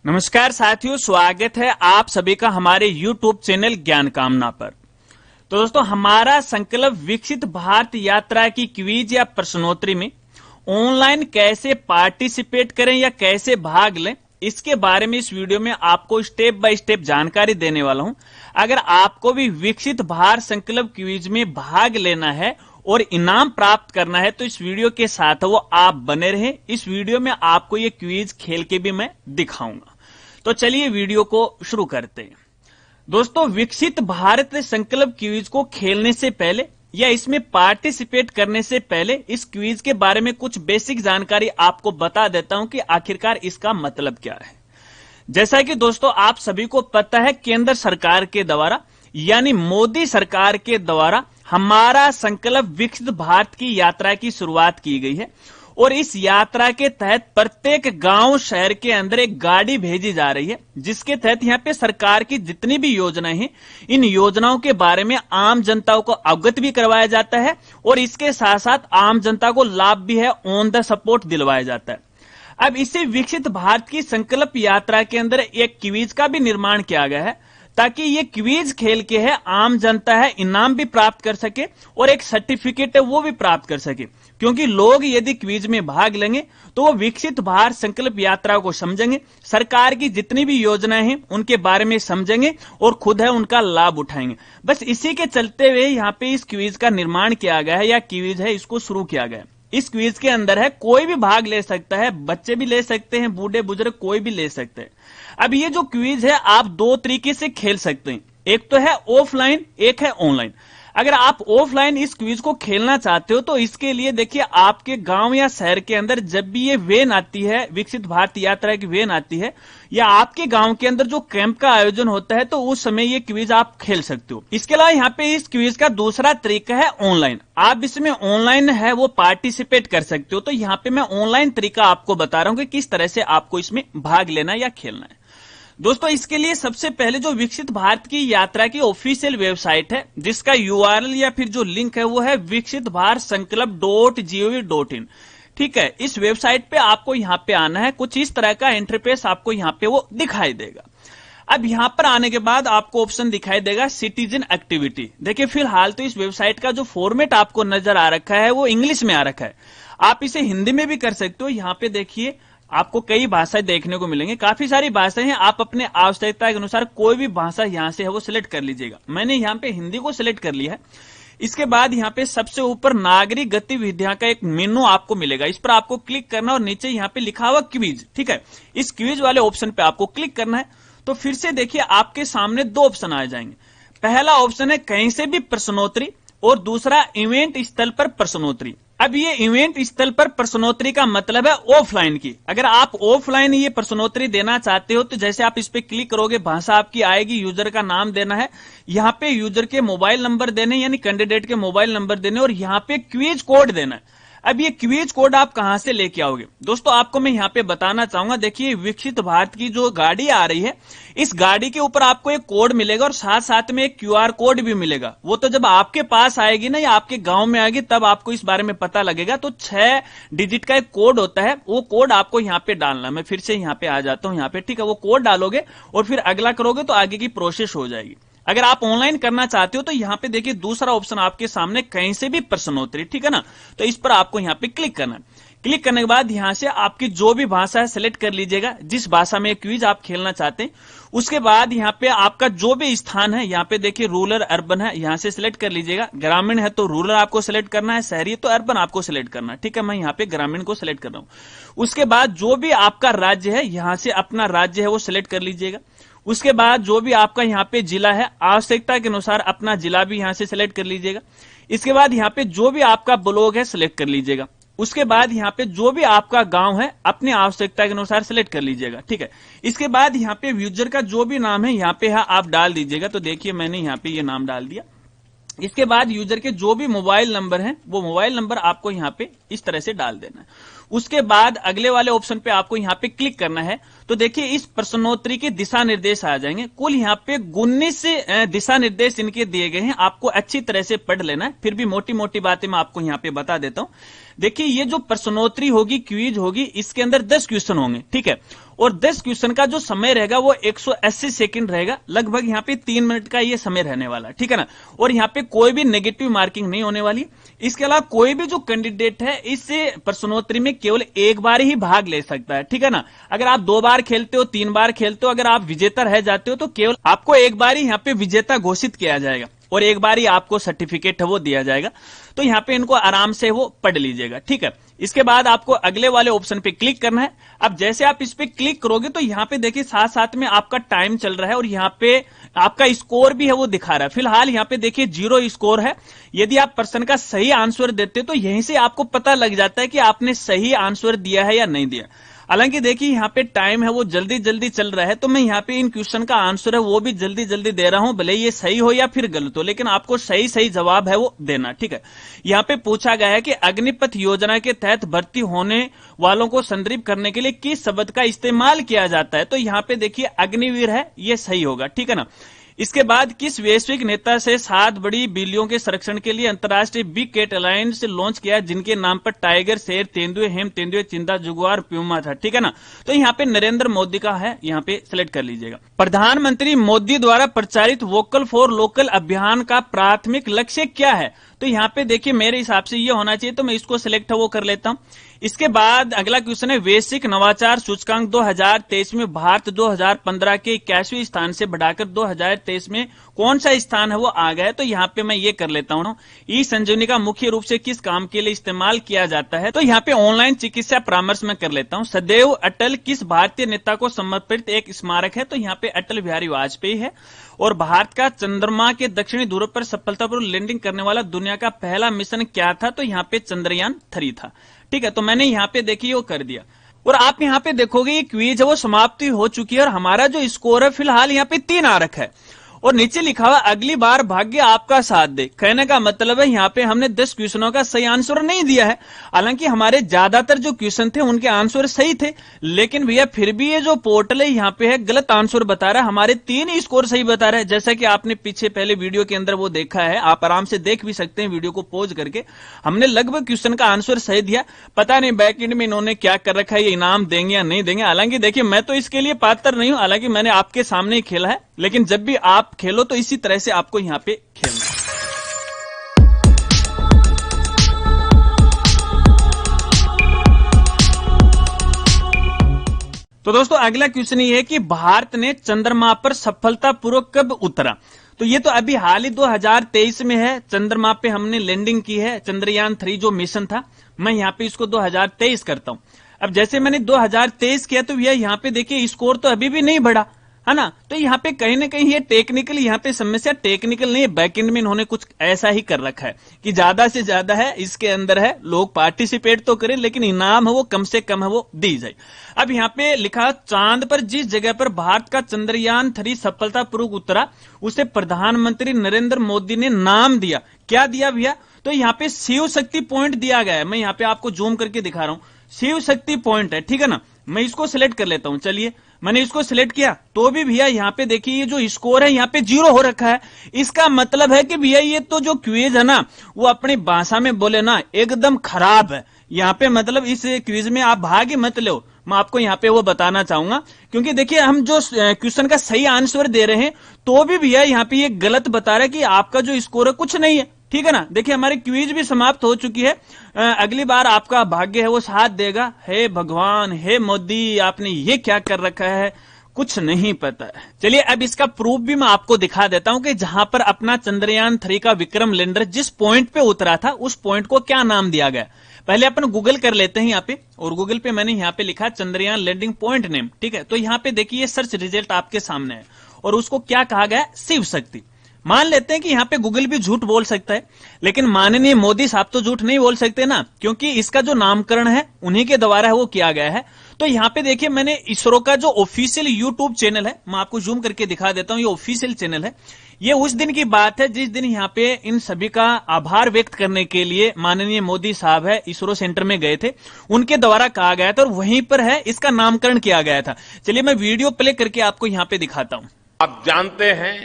नमस्कार साथियों, स्वागत है आप सभी का हमारे YouTube चैनल ज्ञान कामना पर। तो दोस्तों, हमारा संकल्प विकसित भारत यात्रा की क्विज या प्रश्नोत्तरी में ऑनलाइन कैसे पार्टिसिपेट करें या कैसे भाग लें, इसके बारे में इस वीडियो में आपको स्टेप बाय स्टेप जानकारी देने वाला हूं। अगर आपको भी विकसित भारत संकल्प क्विज में भाग लेना है और इनाम प्राप्त करना है तो इस वीडियो के साथ वो आप बने रहें। इस वीडियो में आपको ये क्विज खेल के भी मैं दिखाऊंगा। तो चलिए वीडियो को शुरू करते हैं। दोस्तों, विकसित भारत संकल्प क्विज को खेलने से पहले या इसमें पार्टिसिपेट करने से पहले इस क्विज के बारे में कुछ बेसिक जानकारी आपको बता देता हूं कि आखिरकार इसका मतलब क्या है। जैसा कि दोस्तों आप सभी को पता है, केंद्र सरकार के द्वारा यानी मोदी सरकार के द्वारा हमारा संकल्प विकसित भारत की यात्रा की शुरुआत की गई है और इस यात्रा के तहत प्रत्येक गांव शहर के अंदर एक गाड़ी भेजी जा रही है, जिसके तहत यहाँ पे सरकार की जितनी भी योजनाएं हैं, इन योजनाओं के बारे में आम जनता को अवगत भी करवाया जाता है और इसके साथ साथ आम जनता को लाभ भी है, ऑन द स्पॉट दिलवाया जाता है। अब इसी विकसित भारत की संकल्प यात्रा के अंदर एक क्विज का भी निर्माण किया गया है ताकि ये क्विज खेल के है आम जनता है इनाम भी प्राप्त कर सके और एक सर्टिफिकेट है वो भी प्राप्त कर सके, क्योंकि लोग यदि क्विज में भाग लेंगे तो वो विकसित भारत संकल्प यात्रा को समझेंगे, सरकार की जितनी भी योजनाएं हैं उनके बारे में समझेंगे और खुद है उनका लाभ उठाएंगे। बस इसी के चलते हुए यहाँ पे इस क्विज का निर्माण किया गया है या क्विज है इसको शुरू किया गया है। इस क्विज के अंदर है कोई भी भाग ले सकता है, बच्चे भी ले सकते हैं, बूढ़े बुजुर्ग कोई भी ले सकते हैं। अब ये जो क्विज है आप दो तरीके से खेल सकते हैं, एक तो है ऑफलाइन, एक है ऑनलाइन। अगर आप ऑफलाइन इस क्विज को खेलना चाहते हो तो इसके लिए देखिए, आपके गांव या शहर के अंदर जब भी ये वैन आती है, विकसित भारत यात्रा की वैन आती है, या आपके गांव के अंदर जो कैंप का आयोजन होता है तो उस समय ये क्विज आप खेल सकते हो। इसके अलावा यहाँ पे इस क्विज का दूसरा तरीका है ऑनलाइन। आप इसमें ऑनलाइन है वो पार्टिसिपेट कर सकते हो। तो यहाँ पे मैं ऑनलाइन तरीका आपको बता रहा हूँ कि किस तरह से आपको इसमें भाग लेना या खेलना है। दोस्तों, इसके लिए सबसे पहले जो विकसित भारत की यात्रा की ऑफिशियल वेबसाइट है, जिसका URL या फिर जो लिंक है वो है विकसित भारत संकल्प .gov.in। ठीक है, इस वेबसाइट पे आपको यहाँ पे आना है। कुछ इस तरह का इंटरफेस आपको यहाँ पे वो दिखाई देगा। अब यहाँ पर आने के बाद आपको ऑप्शन दिखाई देगा सिटीजन एक्टिविटी। देखिए, फिलहाल तो इस वेबसाइट का जो फॉर्मेट आपको नजर आ रखा है वो इंग्लिश में आ रखा है। आप इसे हिंदी में भी कर सकते हो। यहाँ पे देखिए, आपको कई भाषाएं देखने को मिलेंगे, काफी सारी भाषाएं हैं। आप अपने आवश्यकता के अनुसार कोई भी भाषा यहाँ से है वो सिलेक्ट कर लीजिएगा। मैंने यहाँ पे हिंदी को सिलेक्ट कर लिया है। इसके बाद यहाँ पे सबसे ऊपर नागरिक गतिविधियां का एक मेनू आपको मिलेगा, इस पर आपको क्लिक करना और नीचे यहाँ पे लिखा हुआ क्विज। ठीक है, इस क्विज वाले ऑप्शन पे आपको क्लिक करना है। तो फिर से देखिए, आपके सामने दो ऑप्शन आ जाएंगे। पहला ऑप्शन है कहीं से भी प्रश्नोत्तरी और दूसरा इवेंट स्थल पर प्रश्नोत्तरी। अब ये इवेंट स्थल पर प्रश्नोत्तरी का मतलब है ऑफलाइन की। अगर आप ऑफलाइन ये प्रश्नोत्तरी देना चाहते हो तो जैसे आप इस पे क्लिक करोगे, भाषा आपकी आएगी, यूजर का नाम देना है, यहाँ पे यूजर के मोबाइल नंबर देने यानी कैंडिडेट के मोबाइल नंबर देने और यहाँ पे क्विज कोड देना है। अब ये क्विज कोड आप कहां से लेके आओगे दोस्तों, आपको मैं यहाँ पे बताना चाहूंगा। देखिए, विकसित भारत की जो गाड़ी आ रही है, इस गाड़ी के ऊपर आपको एक कोड मिलेगा और साथ साथ में एक QR कोड भी मिलेगा। वो तो जब आपके पास आएगी ना या आपके गांव में आएगी तब आपको इस बारे में पता लगेगा। तो 6 डिजिट का एक कोड होता है, वो कोड आपको यहाँ पे डालना। मैं फिर से यहाँ पे आ जाता हूँ यहाँ पे। ठीक है, वो कोड डालोगे और फिर अगला करोगे तो आगे की प्रोसेस हो जाएगी। अगर आप ऑनलाइन करना चाहते हो तो यहाँ पे देखिए दूसरा ऑप्शन आपके सामने कहीं से भी प्रश्नोत्तरी। ठीक है ना, तो इस पर आपको यहाँ पे क्लिक करना है। क्लिक करने के बाद यहाँ से आपकी जो भी भाषा है सिलेक्ट कर लीजिएगा, जिस भाषा में क्विज आप खेलना चाहते हैं। उसके बाद यहाँ पे आपका जो भी स्थान है, यहाँ पे देखिए रूरल अर्बन है, यहाँ से सिलेक्ट कर लीजिएगा। ग्रामीण है तो रूरल आपको सिलेक्ट करना है, शहरी है तो अर्बन आपको सिलेक्ट करना है। ठीक है, मैं यहाँ पे ग्रामीण को सिलेक्ट कर रहा हूँ। उसके बाद जो भी आपका राज्य है, यहाँ से अपना राज्य है वो सिलेक्ट कर लीजिएगा। उसके बाद जो भी आपका यहाँ पे जिला है, आवश्यकता के अनुसार अपना जिला भी यहाँ से सिलेक्ट कर लीजिएगा। इसके बाद यहाँ पे जो भी आपका ब्लॉक है सिलेक्ट कर लीजिएगा। उसके बाद यहाँ पे जो भी आपका गांव है अपनी आवश्यकता के अनुसार सिलेक्ट कर लीजिएगा। ठीक है, इसके बाद यहाँ पे यूजर का जो भी नाम है यहाँ पे है आप डाल दीजिएगा। तो देखिए, मैंने यहाँ पे ये नाम डाल दिया। इसके बाद यूजर के जो भी मोबाइल नंबर हैं वो मोबाइल नंबर आपको यहाँ पे इस तरह से डाल देना है। उसके बाद अगले वाले ऑप्शन पे आपको यहाँ पे क्लिक करना है। तो देखिए इस प्रश्नोत्तरी के दिशा निर्देश आ जाएंगे। कुल यहाँ पे 19 दिशा निर्देश इनके दिए गए हैं, आपको अच्छी तरह से पढ़ लेना है। फिर भी मोटी मोटी बातें मैं आपको यहाँ पे बता देता हूं। देखिए ये जो प्रश्नोत्तरी होगी, क्विज होगी, इसके अंदर 10 क्वेश्चन होंगे, ठीक है। और 10 क्वेश्चन का जो समय रहेगा वो 180 सेकंड रहेगा, लगभग यहाँ पे 3 मिनट का ये समय रहने वाला, ठीक है ना। और यहाँ पे कोई भी नेगेटिव मार्किंग नहीं होने वाली। इसके अलावा कोई भी जो कैंडिडेट है इस प्रश्नोत्तरी में केवल एक बार ही भाग ले सकता है, ठीक है ना। अगर आप 2 बार खेलते हो, 3 बार खेलते हो, अगर आप विजेता रह जाते हो तो केवल आपको एक बार ही यहाँ पे विजेता घोषित किया जाएगा और एक बार ही आपको सर्टिफिकेट है वो दिया जाएगा। तो यहाँ पे इनको आराम से वो पढ़ लीजिएगा, ठीक है। इसके बाद आपको अगले वाले ऑप्शन पे क्लिक करना है। अब जैसे आप इस पे क्लिक करोगे तो यहाँ पे देखिए साथ साथ में आपका टाइम चल रहा है और यहाँ पे आपका स्कोर भी है वो दिखा रहा है। फिलहाल यहाँ पे देखिए 0 स्कोर है। यदि आप प्रश्न का सही आंसर देते तो यहीं से आपको पता लग जाता है कि आपने सही आंसर दिया है या नहीं दिया। हालांकि देखिए यहाँ पे टाइम है वो जल्दी जल्दी चल रहा है, तो मैं यहाँ पे इन क्वेश्चन का आंसर है वो भी जल्दी जल्दी दे रहा हूं, भले ये सही हो या फिर गलत हो, लेकिन आपको सही सही जवाब है वो देना, ठीक है। यहाँ पे पूछा गया है कि अग्निपथ योजना के तहत भर्ती होने वालों को संदर्भित करने के लिए किस शब्द का इस्तेमाल किया जाता है। तो यहाँ पे देखिए अग्निवीर है, ये सही होगा, ठीक है ना। इसके बाद किस वैश्विक नेता से 7 बड़ी बिल्लियों के संरक्षण के लिए अंतर्राष्ट्रीय बिग कैट अलायंस लॉन्च किया, जिनके नाम पर टाइगर, शेर, तेंदुए, हेम तेंदुए, चिंता, जुगुआर, प्यूमा था, ठीक है ना। तो यहाँ पे नरेंद्र मोदी का है, यहाँ पे सिलेक्ट कर लीजिएगा। प्रधानमंत्री मोदी द्वारा प्रचारित वोकल फॉर लोकल अभियान का प्राथमिक लक्ष्य क्या है। तो यहाँ पे देखिए मेरे हिसाब से ये होना चाहिए, तो मैं इसको सिलेक्ट वो कर लेता हूं। इसके बाद अगला क्वेश्चन है वैश्विक नवाचार सूचकांक 2023 में भारत 2015 के 81वें स्थान से बढ़ाकर 2023 में कौन सा स्थान है वो आ गया है। तो यहाँ पे मैं ये कर लेता हूँ, ई संजीवनी का मुख्य रूप से किस काम के लिए इस्तेमाल किया जाता है। तो यहाँ पे ऑनलाइन चिकित्सा परामर्श में कर लेता हूँ। सदैव अटल किस भारतीय नेता को समर्पित एक स्मारक है। तो यहाँ पे अटल बिहारी वाजपेयी है। और भारत का चंद्रमा के दक्षिणी ध्रुव पर सफलतापूर्वक लैंडिंग करने वाला दुनिया का पहला मिशन क्या था। तो यहाँ पे चंद्रयान 3 था, ठीक है। तो मैंने यहाँ पे देखिए वो कर दिया और आप यहाँ पे देखोगे ये क्विज है वो समाप्ति हो चुकी है और हमारा जो स्कोर है फिलहाल यहाँ पे 3 आ रखा है और नीचे लिखा हुआ अगली बार भाग्य आपका साथ दे। कहने का मतलब है यहाँ पे हमने 10 क्वेश्चनों का सही आंसर नहीं दिया है। हालांकि हमारे ज्यादातर जो क्वेश्चन थे उनके आंसर सही थे, लेकिन भैया फिर भी ये जो पोर्टल है यहाँ पे है गलत आंसर बता रहा है। हमारे 3 ही स्कोर सही बता रहा है, जैसा कि आपने पीछे पहले वीडियो के अंदर वो देखा है, आप आराम से देख भी सकते हैं वीडियो को पॉज करके। हमने लगभग क्वेश्चन का आंसर सही दिया। पता नहीं बैक एंड में इन्होंने क्या कर रखा है, ये इनाम देंगे या नहीं देंगे। हालांकि देखिए मैं तो इसके लिए पात्र नहीं हूं, हालांकि मैंने आपके सामने ही खेला है, लेकिन जब भी आप खेलो तो इसी तरह से आपको यहां पे खेलना है। तो दोस्तों अगला क्वेश्चन ये है कि भारत ने चंद्रमा पर सफलतापूर्वक कब उतरा। तो ये तो अभी हाल ही 2023 में है, चंद्रमा पे हमने लैंडिंग की है, चंद्रयान 3 जो मिशन था। मैं यहाँ पे इसको 2023 करता हूं। अब जैसे मैंने 2023 किया तो भैया यहाँ पे देखिए स्कोर तो अभी भी नहीं बढ़ा है ना। तो यहाँ पे कहीं ना कहीं ये टेक्निकल, यहाँ पे समस्या टेक्निकल नहीं है, बैकएंड में इन्होंने कुछ ऐसा ही कर रखा है कि ज्यादा से ज्यादा है इसके अंदर है, लोग पार्टिसिपेट तो करें लेकिन इनाम है वो कम से कम है वो दी जाए। अब यहाँ पे लिखा चांद पर जिस जगह पर भारत का चंद्रयान 3 सफलतापूर्वक उतरा उसे प्रधानमंत्री नरेंद्र मोदी ने नाम दिया। क्या दिया भैया। तो यहाँ पे शिव शक्ति पॉइंट दिया गया है। मैं यहाँ पे आपको जूम करके दिखा रहा हूं, शिव शक्ति पॉइंट है, ठीक है ना। मैं इसको सिलेक्ट कर लेता हूं। चलिए मैंने इसको सिलेक्ट किया तो भी भैया यहाँ पे देखिए ये जो स्कोर है यहाँ पे 0 हो रखा है। इसका मतलब है कि भैया ये तो जो क्विज है ना वो अपनी भाषा में बोले ना एकदम खराब है। यहाँ पे मतलब इस क्विज में आप भाग ही मत लो, मैं आपको यहाँ पे वो बताना चाहूंगा। क्योंकि देखिए हम जो क्वेश्चन का सही आंसर दे रहे हैं तो भी भैया यहाँ पे ये गलत बता रहा है कि आपका जो स्कोर है कुछ नहीं है, ठीक है ना। देखिए हमारी क्विज भी समाप्त हो चुकी है। अगली बार आपका भाग्य है वो साथ देगा। हे भगवान, हे मोदी, आपने ये क्या कर रखा है, कुछ नहीं पता है। चलिए अब इसका प्रूफ भी मैं आपको दिखा देता हूं कि जहां पर अपना चंद्रयान 3 का विक्रम लैंडर जिस पॉइंट पे उतरा था उस पॉइंट को क्या नाम दिया गया। पहले अपन गूगल कर लेते हैं यहाँ पे, और गूगल पे मैंने यहाँ पे लिखा चंद्रयान लैंडिंग पॉइंट नेम, ठीक है। तो यहाँ पे देखिए सर्च रिजल्ट आपके सामने है और उसको क्या कहा गया, शिव शक्ति। मान लेते हैं कि यहाँ पे गूगल भी झूठ बोल सकता है, लेकिन माननीय मोदी साहब तो झूठ नहीं बोल सकते ना, क्योंकि इसका जो नामकरण है उन्हीं के द्वारा है वो किया गया है। तो यहाँ पे देखिए मैंने इसरो का जो ऑफिशियल यूट्यूब चैनल है, मैं आपको जूम करके दिखा देता हूं, ये ऑफिशियल चैनल है। ये उस दिन की बात है जिस दिन यहाँ पे इन सभी का आभार व्यक्त करने के लिए माननीय मोदी साहब है इसरो सेंटर में गए थे, उनके द्वारा कहा गया था और वहीं पर है इसका नामकरण किया गया था। चलिए मैं वीडियो प्ले करके आपको यहाँ पे दिखाता हूं। आप जानते हैं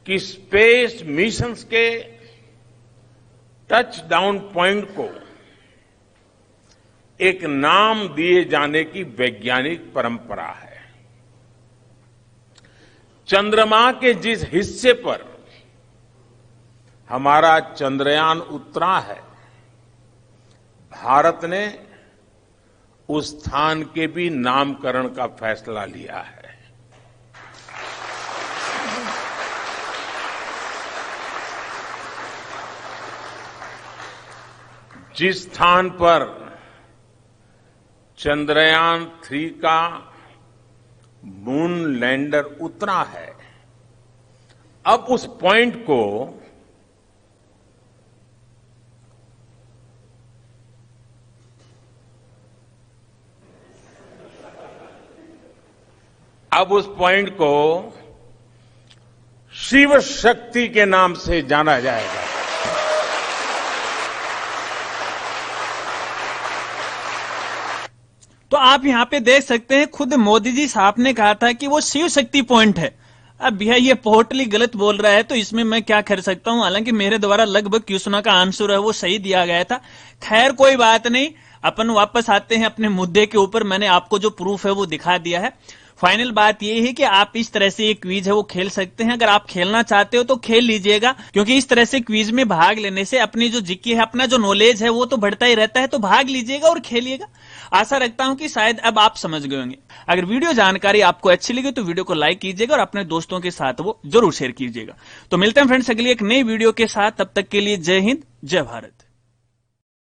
कि स्पेस मिशंस के टच डाउन पॉइंट को एक नाम दिए जाने की वैज्ञानिक परंपरा है। चंद्रमा के जिस हिस्से पर हमारा चंद्रयान उतरा है, भारत ने उस स्थान के भी नामकरण का फैसला लिया है। जिस स्थान पर चंद्रयान 3 का मून लैंडर उतरा है, अब उस पॉइंट को शिव शक्ति के नाम से जाना जाएगा। तो आप यहाँ पे देख सकते हैं खुद मोदी जी साहब ने कहा था कि वो शिव शक्ति पॉइंट है। अब भैया ये पोर्टली गलत बोल रहा है तो इसमें मैं क्या कर सकता हूं, हालांकि मेरे द्वारा लगभग क्वेश्चन का आंसर है वो सही दिया गया था। खैर कोई बात नहीं, अपन वापस आते हैं अपने मुद्दे के ऊपर। मैंने आपको जो प्रूफ है वो दिखा दिया है। फाइनल बात ये है कि आप इस तरह से ये क्विज है वो खेल सकते हैं। अगर आप खेलना चाहते हो तो खेल लीजिएगा, क्योंकि इस तरह से क्विज में भाग लेने से अपनी जो जीके है, अपना जो नॉलेज है वो तो बढ़ता ही रहता है। तो भाग लीजिएगा और खेलिएगा। आशा रखता हूं कि शायद अब आप समझ गए होंगे। अगर वीडियो जानकारी आपको अच्छी लगी तो वीडियो को लाइक कीजिएगा और अपने दोस्तों के साथ वो जरूर शेयर कीजिएगा। तो मिलते हैं फ्रेंड्स अगली एक नई वीडियो के साथ, तब तक के लिए जय हिंद जय भारत।